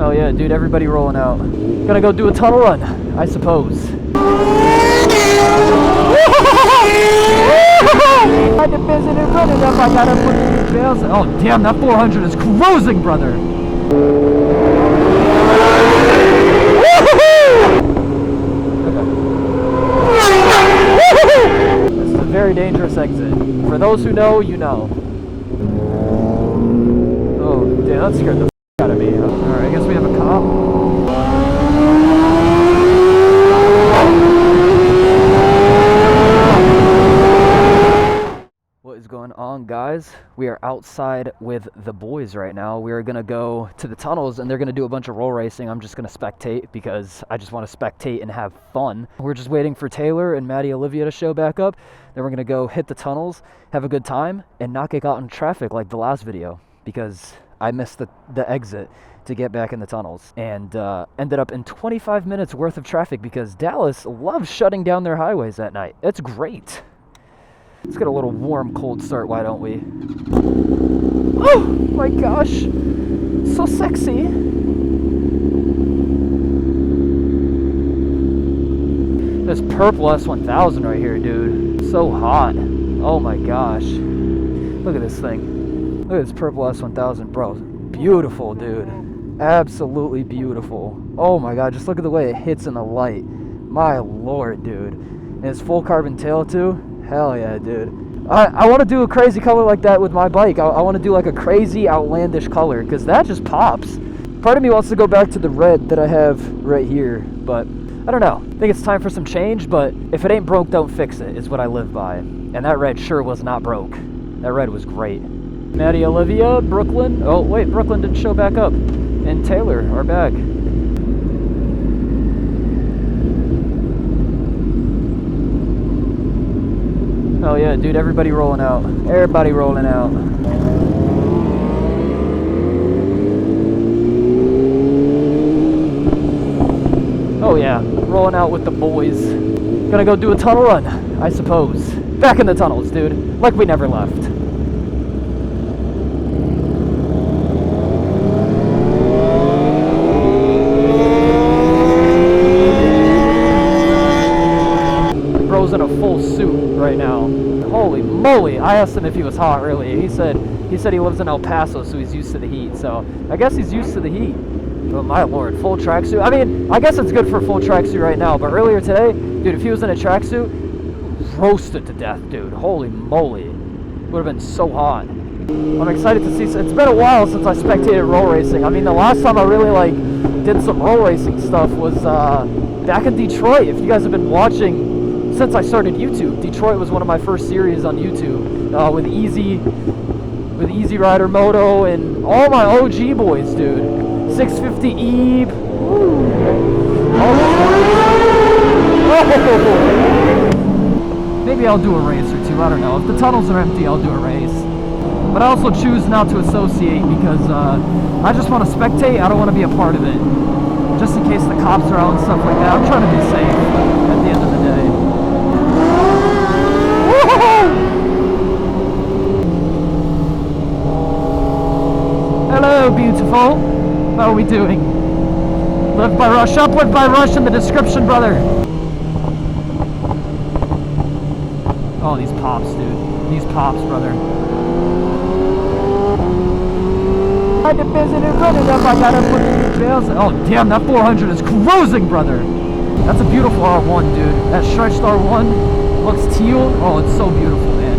Oh yeah, dude, everybody rolling out. Gonna go do a tunnel run, I suppose. I had to visit and run it up. I gotta put the bells. Oh damn, that 400 is cruising, brother. This is a very dangerous exit. For those who know, you know. Oh damn, that scared the f out of me. Alright, I guess we have a cop. What is going on, guys? We are outside with the boys right now. We are gonna go to the tunnels and they're gonna do a bunch of roll racing. I'm just gonna spectate because I just want to spectate and have fun. We're just waiting for Taylor and Maddie Olivia to show back up. Then we're gonna go hit the tunnels, have a good time, and not get caught in traffic like the last video because I missed the exit to get back in the tunnels and ended up in 25 minutes worth of traffic because Dallas loves shutting down their highways at night. It's great. Let's get a little warm, cold start, why don't we? Oh my gosh, so sexy. This purple S1000 right here, dude, so hot. Oh my gosh, look at this thing. Look at this purple S1000, bro. Beautiful, dude. Absolutely beautiful. Oh my god, just look at the way it hits in the light. My lord, dude. And it's full carbon tail too. Hell yeah, dude. I want to do a crazy color like that with my bike. I want to do like a crazy outlandish color because that just pops. Part of me wants to go back to the red that I have right here, but I don't know. I think it's time for some change, but if it ain't broke, don't fix it is what I live by. And that red sure was not broke. That red was great. Maddie Olivia, Brooklyn. Oh wait, Brooklyn didn't show back up. And Taylor are back. Oh yeah, dude, everybody rolling out. Everybody rolling out. Oh yeah, rolling out with the boys. Gonna go do a tunnel run, I suppose. Back in the tunnels, dude. Like we never left. Bro's in a full suit right now. Holy moly, I asked him if he was hot earlier. He said he lives in El Paso, so he's used to the heat. So I guess he's used to the heat. But my lord, full tracksuit. I mean, I guess it's good for a full tracksuit right now, but earlier today, dude, if he was in a tracksuit, roasted to death, dude. Holy moly. Would have been so hot. I'm excited to see. It's been a while since I spectated roll racing. I mean, the last time I really did some roll racing stuff was back in Detroit. If you guys have been watching since I started YouTube, Detroit was one of my first series on YouTube with Easy Rider Moto and all my OG boys, dude. 650 Eve. Maybe I'll do a race or two. I don't know. If the tunnels are empty, I'll do a race. But I also choose not to associate because I just want to spectate. I don't want to be a part of it. Just in case the cops are out and stuff like that. I'm trying to be safe at the end of the day. Hello, beautiful. How are we doing? Live by Rush. Upward by Rush in the description, brother. Oh, these pops, dude. These pops, brother. I had to visit and run it up. I gotta put the bells. Oh, damn, that 400 is cruising, brother. That's a beautiful R1, dude. That stretched R1 looks teal. Oh, it's so beautiful, man.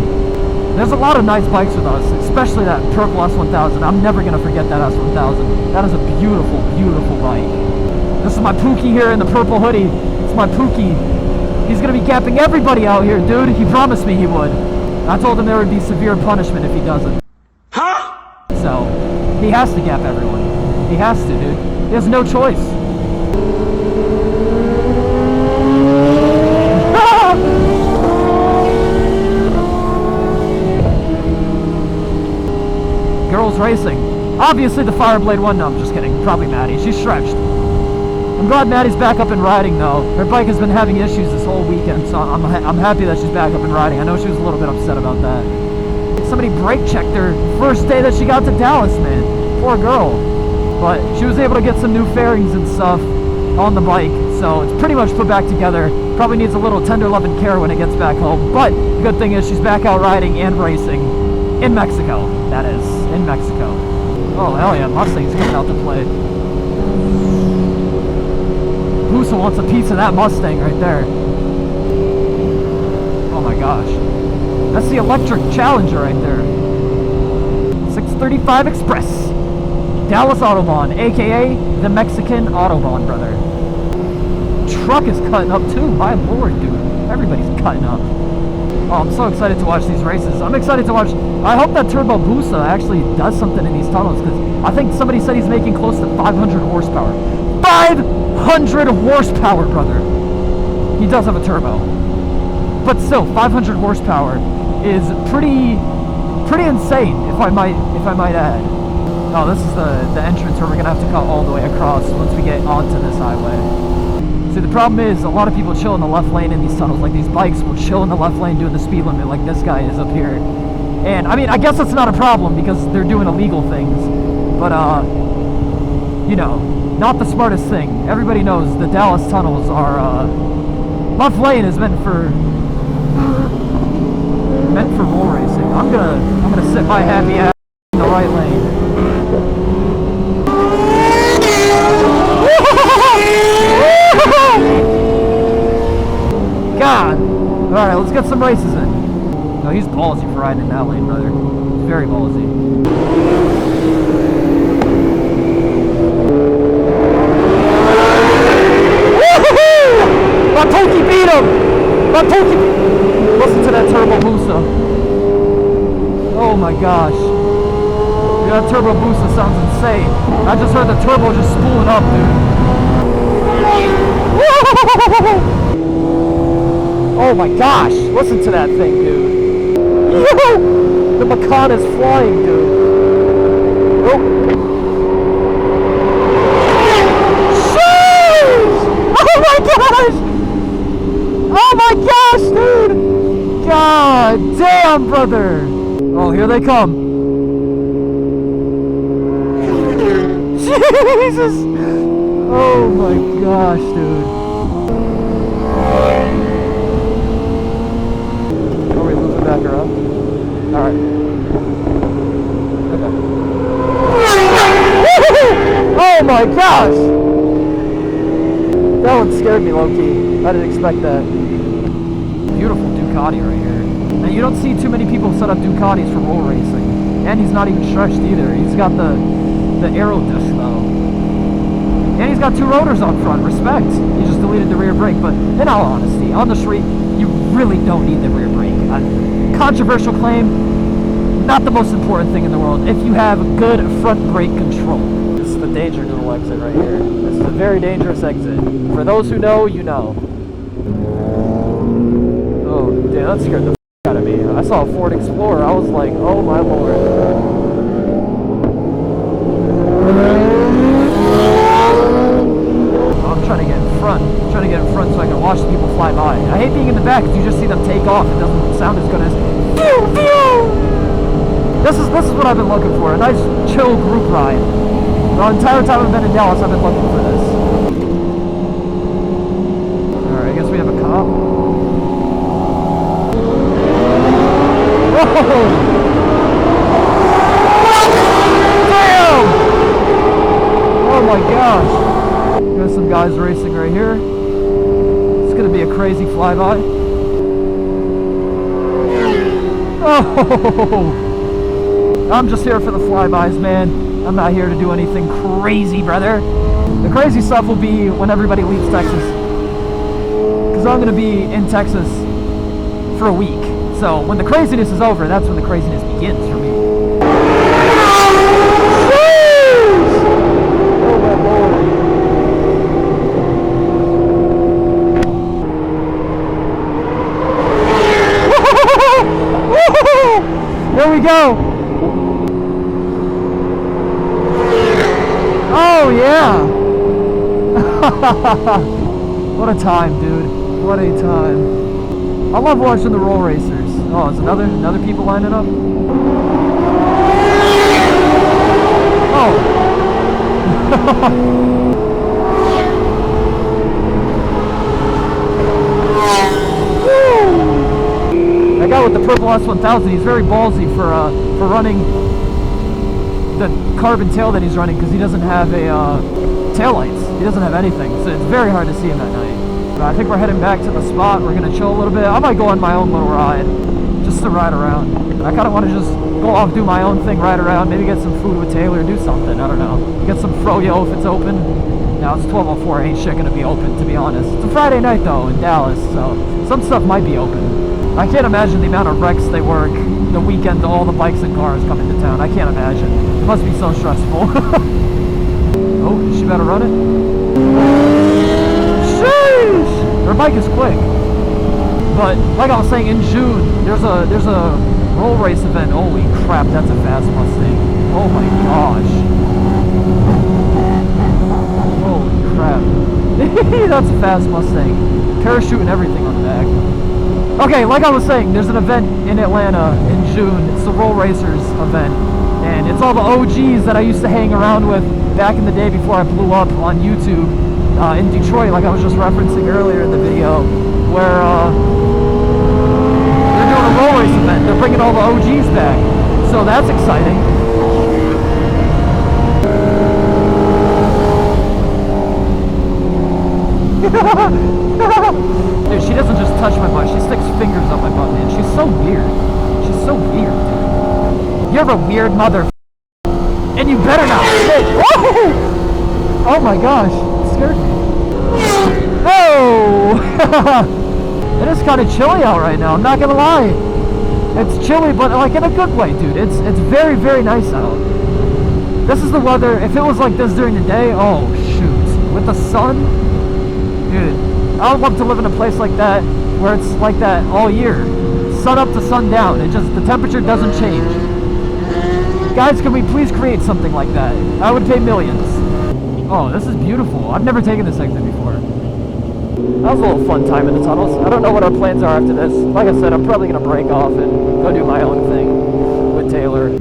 There's a lot of nice bikes with us, especially that purple S1000. I'm never going to forget that S1000. That is a beautiful, beautiful bike. This is my Pookie here in the purple hoodie. It's my Pookie. He's going to be gapping everybody out here, dude. He promised me he would. I told him there would be severe punishment if he doesn't. Huh? So, he has to gap everyone. He has to, dude. He has no choice. Girls racing. Obviously the Fireblade one. No, I'm just kidding. Probably Maddie. She's stretched. I'm glad Maddie's back up and riding though. Her bike has been having issues this whole weekend, so I'm happy that she's back up and riding. I know she was a little bit upset about that. Somebody brake checked her first day that she got to Dallas, man. Poor girl. but she was able to get some new fairings and stuff on the bike, so it's pretty much put back together. Probably needs a little tender love and care when it gets back home, but the good thing is she's back out riding and racing in Mexico. That is, in Mexico. Oh hell yeah, Mustang's coming out to play. Busa wants a piece of that Mustang right there. Oh my gosh. That's the electric Challenger right there. 635 Express. Dallas Autobahn, aka the Mexican Autobahn, brother. Truck is cutting up too, my lord, dude. Everybody's cutting up. Oh, I'm so excited to watch these races. I'm excited to watch. I hope that Turbo Busa actually does something in these tunnels, because I think somebody said he's making close to 500 horsepower. 500 horsepower, brother. He does have a turbo, but still, 500 horsepower is pretty insane, if I might add. Oh, this is the entrance where we're gonna have to cut all the way across once we get onto this highway. See, the problem is a lot of people chill in the left lane in these tunnels. Like, these bikes will chill in the left lane doing the speed limit like this guy is up here. And I mean, I guess that's not a problem because they're doing illegal things, but you know, not the smartest thing. Everybody knows the Dallas tunnels are left lane is meant for roll racing. I'm gonna sit my happy ass in the right lane. God! Alright, let's get some races in. No, he's ballsy for riding in that lane, brother. He's very ballsy. Woohoo! Matoki beat him! Matoki! Listen to that Turbo Busa. Oh my gosh. Yeah, that Turbo Busa sounds insane. I just heard the turbo just spooling up, dude. Oh my gosh, listen to that thing, dude. Yo! The Macan is flying, dude. Oh. Jeez! Oh my gosh! Oh my gosh, dude! God damn, brother! Oh, here they come. Jesus! Oh my gosh, dude. Are we looping back around? Alright. Okay. Oh my gosh! That one scared me low-key. I didn't expect that. Beautiful Ducati right here. And you don't see too many people set up Ducatis for roll racing. And he's not even stretched either. He's got the aero disc though. And he's got two rotors on front. Respect. He just deleted the rear brake. But in all honesty, on the street, you really don't need the rear brake. Controversial claim, not the most important thing in the world if you have good front brake control. This is the danger noodle exit right here. This is a very dangerous exit. For those who know, you know. Oh, damn, that scared the f*** out of me. I saw a Ford Explorer. I was like, oh my lord. I'm trying to get in front. I'm trying to get in front so I can watch the people fly by. I hate being in the back because you just see them take off. It doesn't sound as good as phew, phew. This is what I've been looking for. A nice chill group ride. The entire time I've been in Dallas, I've been looking for this. Alright, I guess we have a cop. Whoa! Damn! Oh my gosh. There's some guys racing right here. It's gonna be a crazy flyby. Oh! I'm just here for the flybys, man. I'm not here to do anything crazy, brother. The crazy stuff will be when everybody leaves Texas. Because I'm gonna be in Texas for a week. So when the craziness is over, that's when the craziness begins for me. There we go. Oh yeah. What a time, dude. What a time. I love watching the roll racers. Oh, is another people lining up? Oh. That guy with the purple S1000, he's very ballsy for running the carbon tail that he's running, because he doesn't have a tail lights. He doesn't have anything, so it's very hard to see him at night. But I think we're heading back to the spot. We're gonna chill a little bit. I might go on my own little ride, just to ride around. I kind of want to just go off, do my own thing, ride around, maybe get some food with Taylor, do something. I don't know. Get some froyo if it's open. Now it's 12:04. Ain't shit gonna be open, to be honest. It's a Friday night though in Dallas, so some stuff might be open. I can't imagine the amount of wrecks they work the weekend all the bikes and cars come into town. I can't imagine. It must be so stressful. Oh, she better run it. Sheesh! Her bike is quick. But like I was saying, in June, there's a roll race event. Holy crap, that's a fast Mustang. Oh my gosh. Holy crap. That's a fast Mustang. Parachute and everything on the back. Okay, like I was saying, there's an event in Atlanta in June. It's the Roll Racers event. And it's all the OGs that I used to hang around with back in the day before I blew up on YouTube in Detroit, like I was just referencing earlier in the video, where they're doing a roll race event. They're bringing all the OGs back. So that's exciting. Dude, she doesn't just touch my butt, she sticks fingers up my butt, man. She's so weird. She's so weird, dude. You're a weird mother, and you better not sit. Oh my gosh, it scared me. Oh! It is kind of chilly out right now, I'm not gonna lie. It's chilly, but like in a good way, dude. It's very, very nice out. This is the weather. If it was like this during the day, oh shoot. With the sun, dude, I would love to live in a place like that, where it's like that all year. Sun up to sun down. The temperature doesn't change. Guys, can we please create something like that? I would pay millions. Oh, this is beautiful. I've never taken this exit before. That was a little fun time in the tunnels. I don't know what our plans are after this. Like I said, I'm probably going to break off and go do my own thing with Taylor.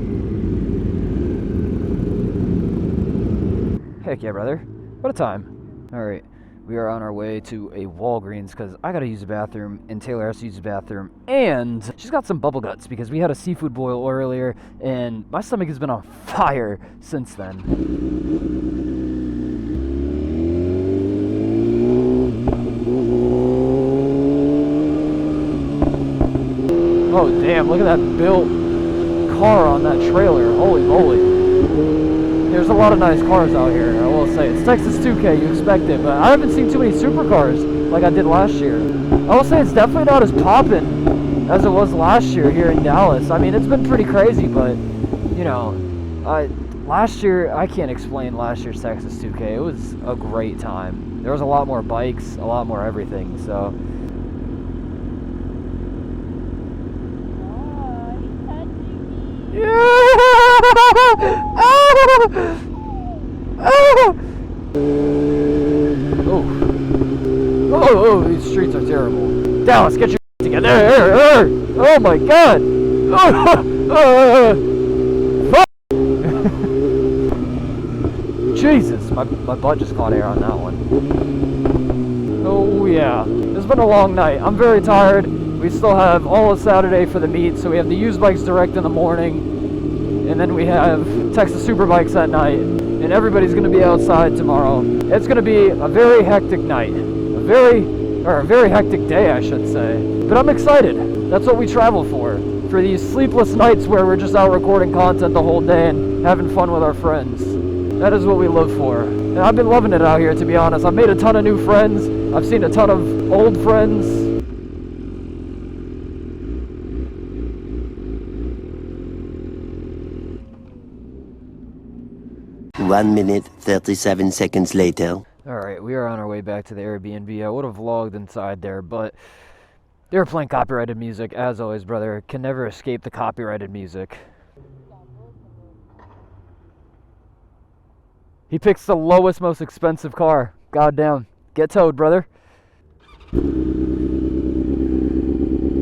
Heck yeah, brother. What a time. Alright, we are on our way to a Walgreens because I gotta use the bathroom and Taylor has to use the bathroom, and she's got some bubble guts because we had a seafood boil earlier and my stomach has been on fire since then. Oh damn, look at that built car on that trailer. Holy moly. There's a lot of nice cars out here, I will say. It's Texas 2K, you expect it, but I haven't seen too many supercars like I did last year. I will say it's definitely not as poppin' as it was last year here in Dallas. I mean, it's been pretty crazy, but, you know, last year, I can't explain last year's Texas 2K. It was a great time. There was a lot more bikes, a lot more everything, so... Yeah! Oh, these streets are terrible. Dallas, get your together. Oh my god. Jesus, my butt just caught air on that one. Oh yeah, it's been a long night. I'm very tired. We still have all of Saturday for the meet, so we have the used bikes direct in the morning, and then we have Texas Superbikes at night, and everybody's going to be outside tomorrow. It's going to be a very hectic night, a very hectic day, I should say. But I'm excited. That's what we travel for these sleepless nights where we're just out recording content the whole day and having fun with our friends. That is what we live for. And I've been loving it out here, to be honest. I've made a ton of new friends. I've seen a ton of old friends. 1 minute, 37 seconds later. Alright, we are on our way back to the Airbnb. I would have vlogged inside there, but they were playing copyrighted music. As always, brother, can never escape the copyrighted music. He picks the lowest, most expensive car. Goddamn. Get towed, brother.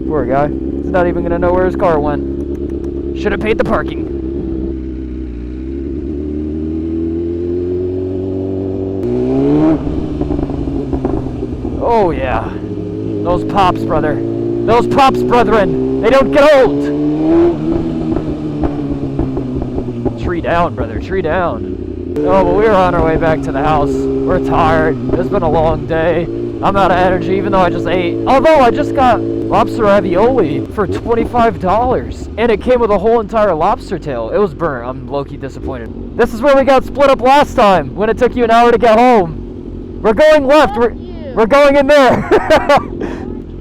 Poor guy. He's not even gonna know where his car went. Should have paid the parking. Oh yeah. Those pops, brother. Those pops, brethren. They don't get old. Tree down, brother. Tree down. Oh, but we were on our way back to the house. We're tired. It's been a long day. I'm out of energy, even though I just ate. Although I just got lobster ravioli for $25, and it came with a whole entire lobster tail. It was burnt. I'm low-key disappointed. This is where we got split up last time, when it took you an hour to get home. We're going left. We're going in there.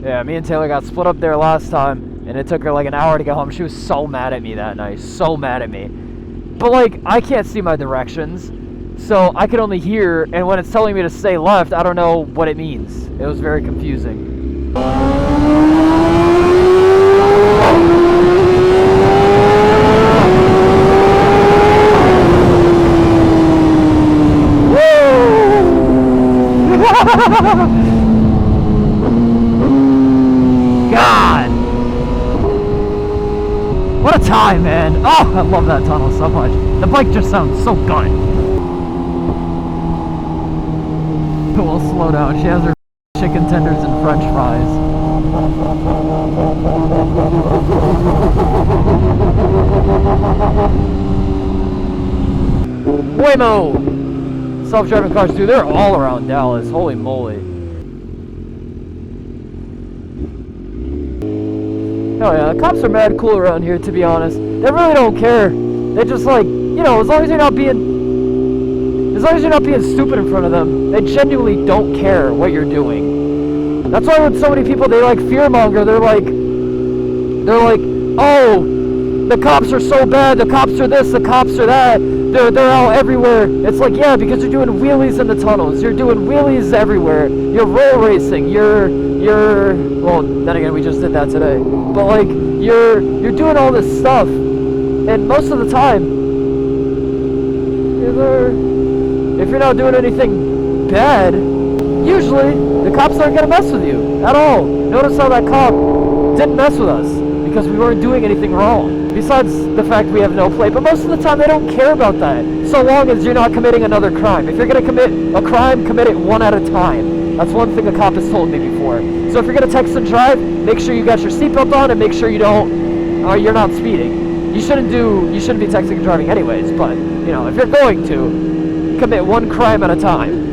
Yeah, me and Taylor got split up there last time, and it took her like an hour to get home. She was so mad at me that night. So mad at me. But like, I can't see my directions. So I can only hear, and when it's telling me to stay left, I don't know what it means. It was very confusing. God! What a time, man! Oh, I love that tunnel so much. The bike just sounds so good. We'll slow down. She has her chicken tenders and french fries. Waymo! Self-driving cars, dude, they're all around Dallas. Holy moly. Hell yeah, the cops are mad cool around here, to be honest. They really don't care. They just like, you know, as long as you're not being stupid in front of them, they genuinely don't care what you're doing. That's why with so many people, they like fearmonger. They're like, oh, the cops are so bad. The cops are this. The cops are that. They're out everywhere. It's like, yeah, because you're doing wheelies in the tunnels. You're doing wheelies everywhere. You're roll racing. You're well, then again, we just did that today. But like, you're doing all this stuff, and most of the time, if you're not doing anything bad, usually the cops aren't gonna mess with you at all. Notice how that cop didn't mess with us because we weren't doing anything wrong. Besides the fact we have no plate, but most of the time they don't care about that. So long as you're not committing another crime. If you're gonna commit a crime, commit it one at a time. That's one thing a cop has told me before. So if you're gonna text and drive, make sure you got your seatbelt on and make sure you're not speeding. You shouldn't be texting and driving anyways, but you know, if you're going to, commit one crime at a time.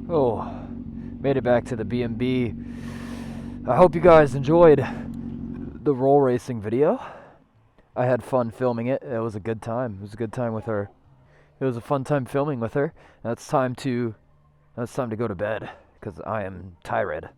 Oh, made it back to the B&B. I hope you guys enjoyed the roll racing video. I had fun filming it. It was a good time. It was a good time with her. It was a fun time filming with her. Now it's time to go to bed because I am tired.